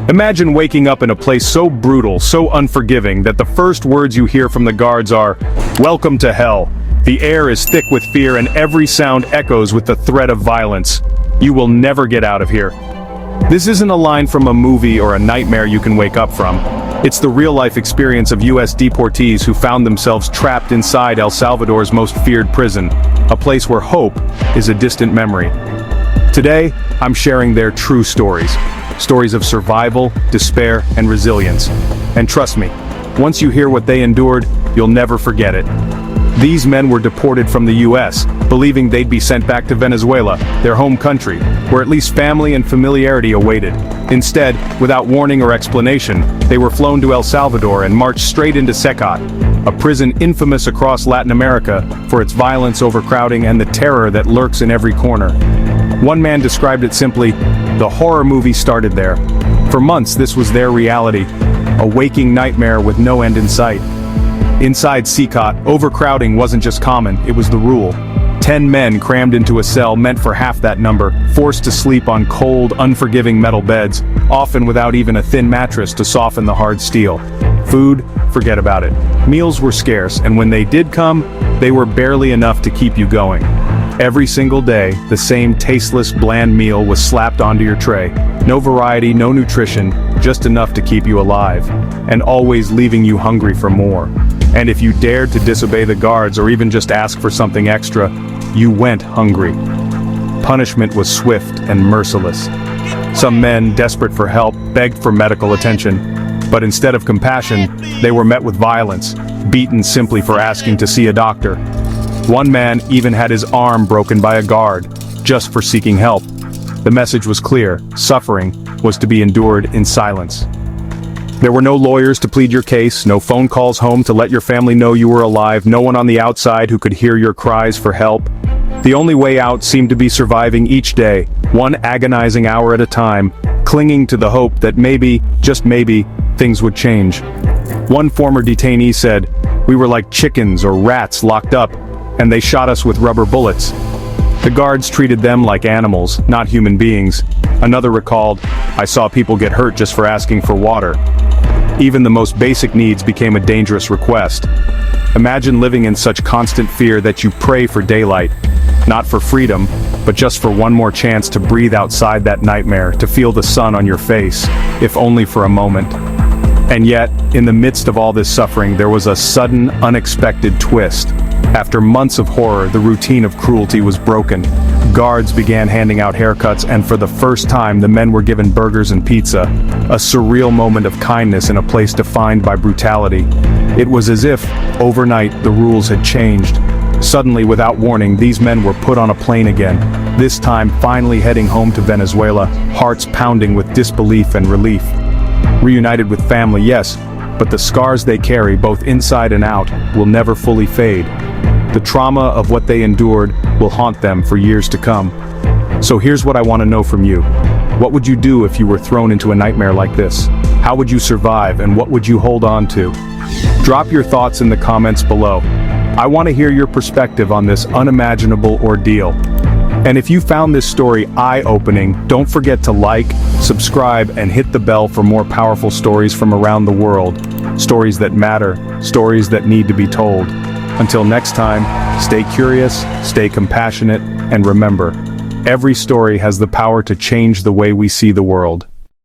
Imagine waking up in a place so brutal, so unforgiving, that the first words you hear from the guards are, "Welcome to hell." The air is thick with fear and every sound echoes with the threat of violence. You will never get out of here. This isn't a line from a movie or a nightmare you can wake up from. It's the real-life experience of U.S. deportees who found themselves trapped inside El Salvador's most feared prison, a place where hope is a distant memory. Today, I'm sharing their true stories. Stories of survival, despair, and resilience. And trust me, once you hear what they endured, you'll never forget it. These men were deported from the U.S., believing they'd be sent back to Venezuela, their home country, where at least family and familiarity awaited. Instead, without warning or explanation, they were flown to El Salvador and marched straight into CECOT, a prison infamous across Latin America for its violence, overcrowding, and the terror that lurks in every corner. One man described it simply, "The horror movie started there." For months, this was their reality, a waking nightmare with no end in sight. Inside CECOT, overcrowding wasn't just common, it was the rule. 10 men crammed into a cell meant for half that number, forced to sleep on cold, unforgiving metal beds, often without even a thin mattress to soften the hard steel. Food? Forget about it. Meals were scarce, and when they did come, they were barely enough to keep you going. Every single day, the same tasteless, bland meal was slapped onto your tray. No variety, no nutrition, just enough to keep you alive, and always leaving you hungry for more. And if you dared to disobey the guards or even just ask for something extra, you went hungry. Punishment was swift and merciless. Some men, desperate for help, begged for medical attention. But instead of compassion, they were met with violence, beaten simply for asking to see a doctor. One man even had his arm broken by a guard, just for seeking help. The message was clear: suffering was to be endured in silence. There were no lawyers to plead your case, no phone calls home to let your family know you were alive, no one on the outside who could hear your cries for help. The only way out seemed to be surviving each day, one agonizing hour at a time, clinging to the hope that maybe, just maybe, things would change. One former detainee said, "We were like chickens or rats locked up, and they shot us with rubber bullets." The guards treated them like animals, not human beings. Another recalled, "I saw people get hurt just for asking for water." Even the most basic needs became a dangerous request. Imagine living in such constant fear that you pray for daylight, not for freedom, but just for one more chance to breathe outside that nightmare, to feel the sun on your face, if only for a moment. And yet, in the midst of all this suffering, there was a sudden, unexpected twist. After months of horror, the routine of cruelty was broken. Guards began handing out haircuts, and for the first time, the men were given burgers and pizza. A surreal moment of kindness in a place defined by brutality. It was as if, overnight, the rules had changed. Suddenly, without warning, these men were put on a plane again, this time finally heading home to Venezuela, hearts pounding with disbelief and relief. Reunited with family, yes, but the scars they carry, both inside and out, will never fully fade. The trauma of what they endured will haunt them for years to come. So here's what I want to know from you. What would you do if you were thrown into a nightmare like this? How would you survive, and what would you hold on to? Drop your thoughts in the comments below. I want to hear your perspective on this unimaginable ordeal. And if you found this story eye-opening, don't forget to like, subscribe, and hit the bell for more powerful stories from around the world. Stories that matter, stories that need to be told. Until next time, stay curious, stay compassionate, and remember, every story has the power to change the way we see the world.